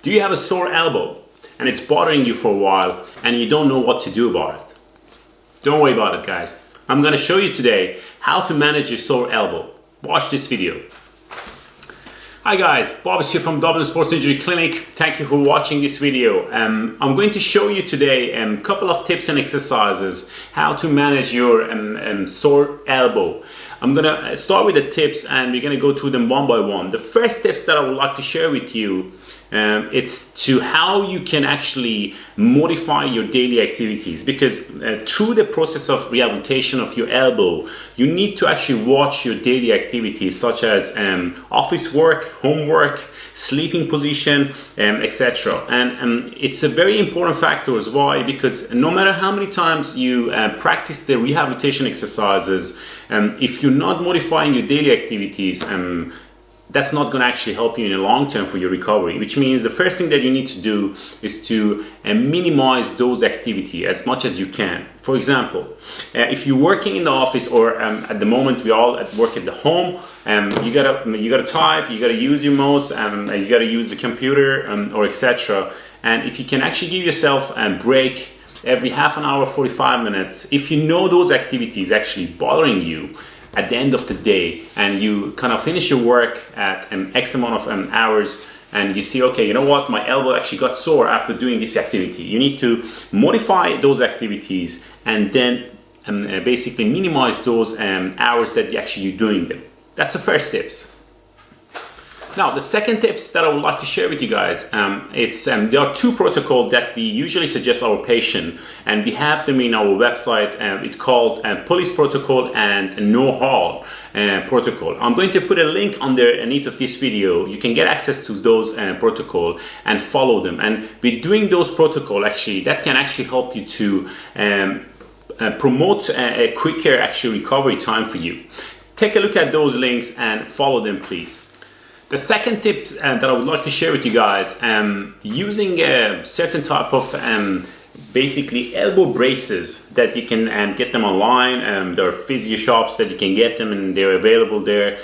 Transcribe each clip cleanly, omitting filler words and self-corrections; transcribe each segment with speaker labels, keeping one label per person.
Speaker 1: Do you have a sore elbow and it's bothering you for a while and you don't know what to do about it? Don't worry about it, guys. I'm going to show you today how to manage your sore elbow. Watch this video. Hi guys, Bob is here from Dublin Sports Injury Clinic. Thank you for watching this video. I'm going to show you today a couple of tips and exercises how to manage your sore elbow. I'm going to start with the tips and we're going to go through them one by one. The first tips that I would like to share with you, it's to how you can actually modify your daily activities, because through the process of rehabilitation of your elbow, you need to actually watch your daily activities such as office work, homework, sleeping position, etc. And it's a very important factor. Why? Because no matter how many times you practice the rehabilitation exercises, if you're not modifying your daily activities, that's not going to actually help you in the long term for your recovery, which means the first thing that you need to do is to minimize those activities as much as you can. For example, if you're working in the office, or at the moment we all work at the home, you gotta type, you gotta use your mouse, you gotta use the computer, or etc. And if you can actually give yourself a break every half an hour, 45 minutes, if you know those activities actually bothering you at the end of the day, and you kind of finish your work at X amount of hours, and you see, okay, you know what, my elbow actually got sore after doing this activity. You need to modify those activities and then basically minimize those hours that you're doing them. That's the first tips. Now, the second tips that I would like to share with you guys, there are two protocols that we usually suggest our patient, and we have them in our website. It's called police protocol and no harm protocol. I'm going to put a link underneath of this video. You can get access to those protocol and follow them. And with doing those protocol, actually, that can actually help you to promote a quicker actual recovery time for you. Take a look at those links and follow them, please. The second tip that I would like to share with you guys, using a certain type of basically elbow braces that you can get them online. There are physio shops that you can get them and they're available there.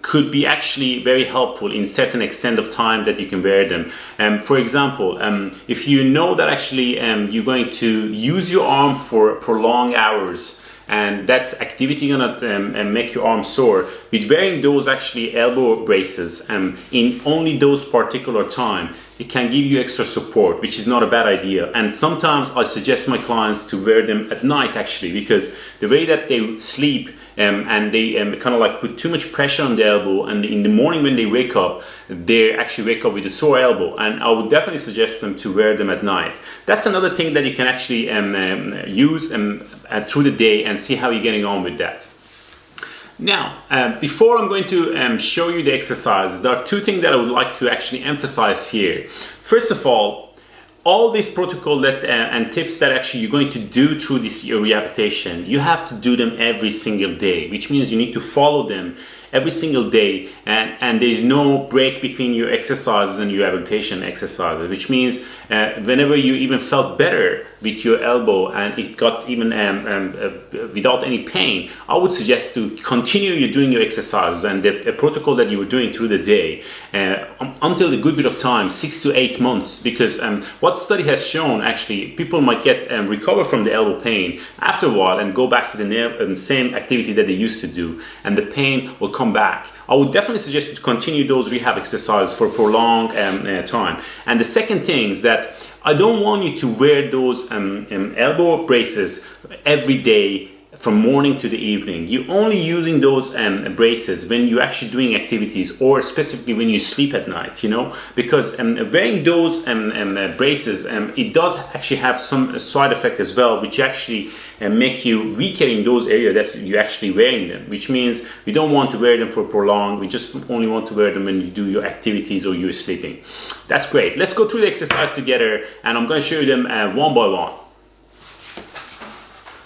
Speaker 1: Could be actually very helpful in certain extent of time that you can wear them. For example, if you know that actually you're going to use your arm for prolonged hours, and that activity gonna make your arm sore, with wearing those actually elbow braces in only those particular time, it can give you extra support, which is not a bad idea. And sometimes I suggest my clients to wear them at night actually, because the way that they sleep and they kind of like put too much pressure on the elbow, and in the morning when they wake up, they actually wake up with a sore elbow, and I would definitely suggest them to wear them at night. That's another thing that you can actually use through the day and see how you're getting on with that. Now, before I'm going to show you the exercises, there are two things that I would like to actually emphasize here. First of all these protocol and tips that actually you're going to do through this rehabilitation, you have to do them every single day, which means you need to follow them every single day, and there's no break between your exercises and your rehabilitation exercises, which means whenever you even felt better with your elbow and it got even without any pain, I would suggest to continue you doing your exercises and the protocol that you were doing through the day until a good bit of time, 6 to 8 months, because what study has shown, actually people might get recover from the elbow pain after a while and go back to the same activity that they used to do, and the pain will come back. I would definitely suggest you to continue those rehab exercises for prolonged time. And the second thing is that I don't want you to wear those elbow braces every day from morning to the evening. You're only using those braces when you're actually doing activities, or specifically when you sleep at night, you know, because wearing those braces, it does actually have some side effect as well, which actually make you weaker in those areas that you're actually wearing them, which means we don't want to wear them for prolonged. We just only want to wear them when you do your activities or you're sleeping. That's great. Let's go through the exercise together, and I'm going to show you them one by one.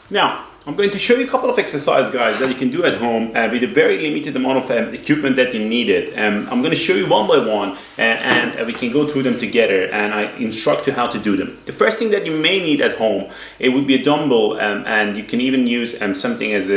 Speaker 1: Now, I'm going to show you a couple of exercises, guys, that you can do at home with a very limited amount of equipment that you needed. I'm going to show you one by one, and we can go through them together, and I instruct you how to do them. The first thing that you may need at home, it would be a dumbbell, and you can even use something as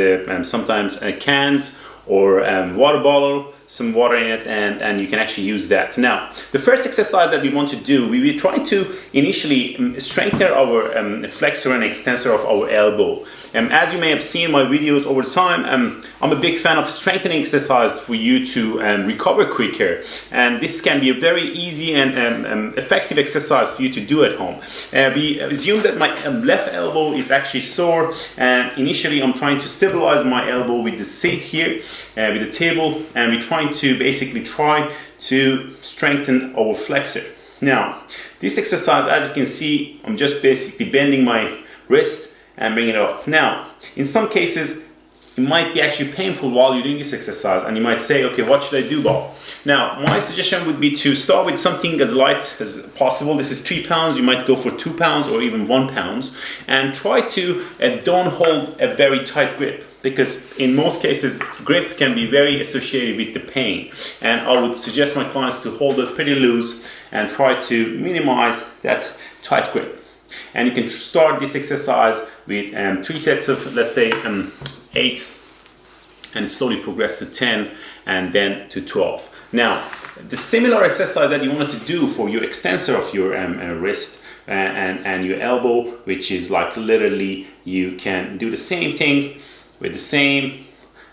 Speaker 1: sometimes cans or water bottle, some water in it, and you can actually use that. Now, the first exercise that we want to do, we will try to initially strengthen our flexor and extensor of our elbow. As you may have seen my videos over time, I'm a big fan of strengthening exercise for you to recover quicker, and this can be a very easy and effective exercise for you to do at home. We assume that my left elbow is actually sore, and initially I'm trying to stabilize my elbow with the seat here, with the table, and we're trying to basically try to strengthen our flexor. Now, this exercise, as you can see, I'm just basically bending my wrist and bring it up. Now, in some cases, it might be actually painful while you're doing this exercise, and you might say, okay, what should I do, Bob? Now, my suggestion would be to start with something as light as possible. This is 3 pounds, you might go for 2 pounds or even 1 pound, and try to don't hold a very tight grip, because in most cases, grip can be very associated with the pain, and I would suggest my clients to hold it pretty loose and try to minimize that tight grip. And you can start this exercise with 3 sets of, let's say, 8, and slowly progress to 10 and then to 12. Now, the similar exercise that you wanted to do for your extensor of your wrist and your elbow, which is like literally you can do the same thing with the same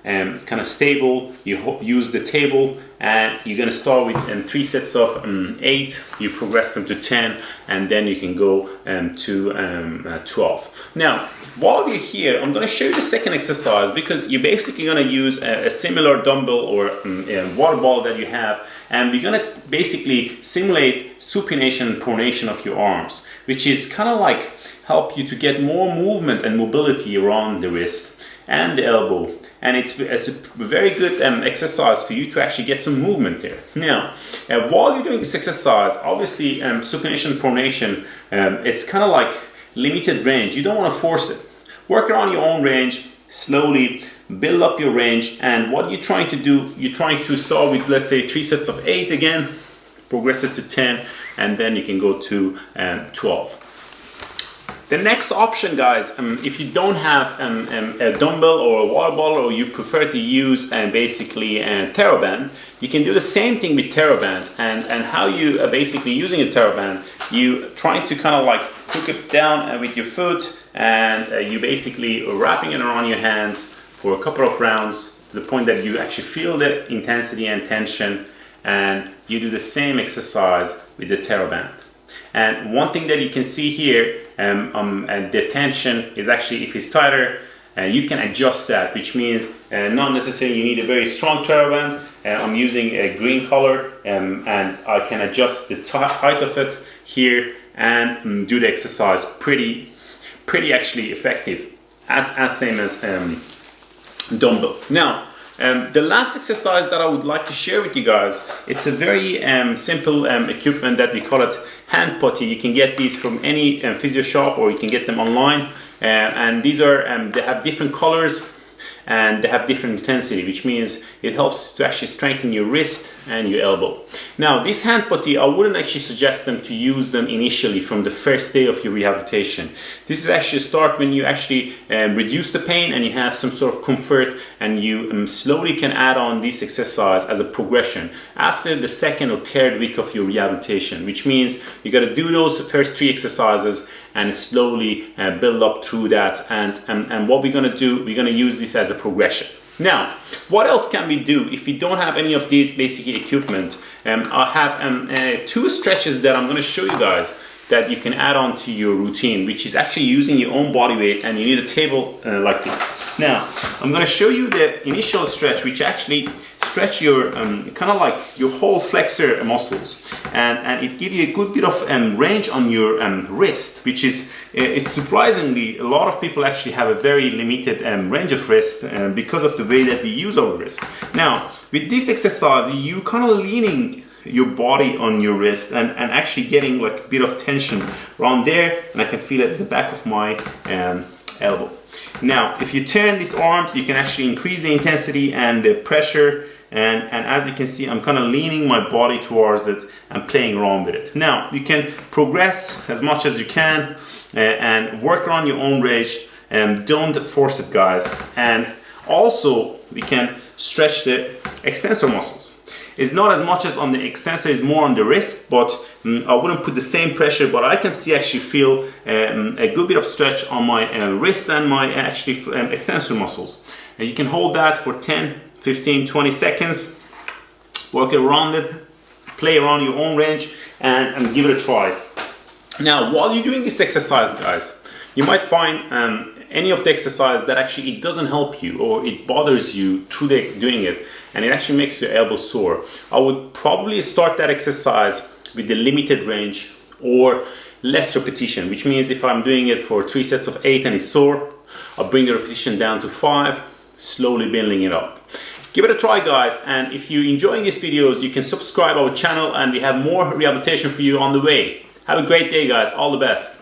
Speaker 1: kind of stable. You use the table, and you're going to start with 3 sets of 8, you progress them to 10, and then you can go to 12. Now, while we're here, I'm going to show you the second exercise, because you're basically going to use a similar dumbbell or a water ball that you have, and we're going to basically simulate supination and pronation of your arms, which is kind of like help you to get more movement and mobility around the wrist and the elbow. And it's a very good exercise for you to actually get some movement there. Now, while you're doing this exercise, obviously supination, pronation, it's kind of like limited range. You don't want to force it. Work around your own range, slowly build up your range. And what you're trying to do, you're trying to start with, let's say, 3 sets of 8 again, progress it to 10, and then you can go to 12. The next option, guys, if you don't have a dumbbell or a water bottle, or you prefer to use basically a TheraBand, you can do the same thing with TheraBand. And how you basically using a TheraBand, you trying to kind of like hook it down with your foot, and you basically wrapping it around your hands for a couple of rounds to the point that you actually feel the intensity and tension, and you do the same exercise with the TheraBand. And one thing that you can see here, the tension is actually, if it's tighter, you can adjust that, which means not necessarily you need a very strong TheraBand. I'm using a green color, and I can adjust the height of it here and do the exercise pretty actually effective, as same as dumbbell. Now, the last exercise that I would like to share with you guys, it's a very simple equipment that we call it hand putty. You can get these from any physio shop, or you can get them online. And these are, they have different colors, and they have different intensity, which means it helps to actually strengthen your wrist and your elbow. Now, this hand putty, I wouldn't actually suggest them to use them initially from the first day of your rehabilitation. This is actually start when you actually reduce the pain and you have some sort of comfort, and you slowly can add on this exercise as a progression after the 2nd or 3rd week of your rehabilitation, which means you got to do those first 3 exercises and slowly build up through that. And what we're going to do, we're going to use this as a progression. Now, what else can we do if we don't have any of these basic equipment? I have 2 stretches that I'm going to show you guys that you can add on to your routine, which is actually using your own body weight, and you need a table like this. Now, I'm going to show you the initial stretch, which actually stretch your kind of like your whole flexor muscles, and it gives you a good bit of range on your wrist, which is it's surprisingly a lot of people actually have a very limited range of wrist because of the way that we use our wrist. Now, with this exercise, you kind of leaning your body on your wrist and actually getting like a bit of tension around there, and I can feel it at the back of my elbow. Now, if you turn these arms, you can actually increase the intensity and the pressure, and as you can see, I'm kind of leaning my body towards it and playing around with it. Now, you can progress as much as you can and work around your own range, and don't force it, guys. And also, we can stretch the extensor muscles. It's not as much as on the extensor, it's more on the wrist, but I wouldn't put the same pressure, but I can feel a good bit of stretch on my wrist and my extensor muscles. And you can hold that for 10, 15, 20 seconds, work around it, play around your own range, and give it a try. Now, while you're doing this exercise, guys, you might find any of the exercise that actually it doesn't help you or it bothers you through doing it, and it actually makes your elbow sore. I would probably start that exercise with the limited range or less repetition, which means if I'm doing it for 3 sets of 8 and it's sore, I'll bring the repetition down to 5, slowly building it up. Give it a try, guys, and if you're enjoying these videos, you can subscribe our channel and we have more rehabilitation for you on the way. Have a great day, guys. All the best.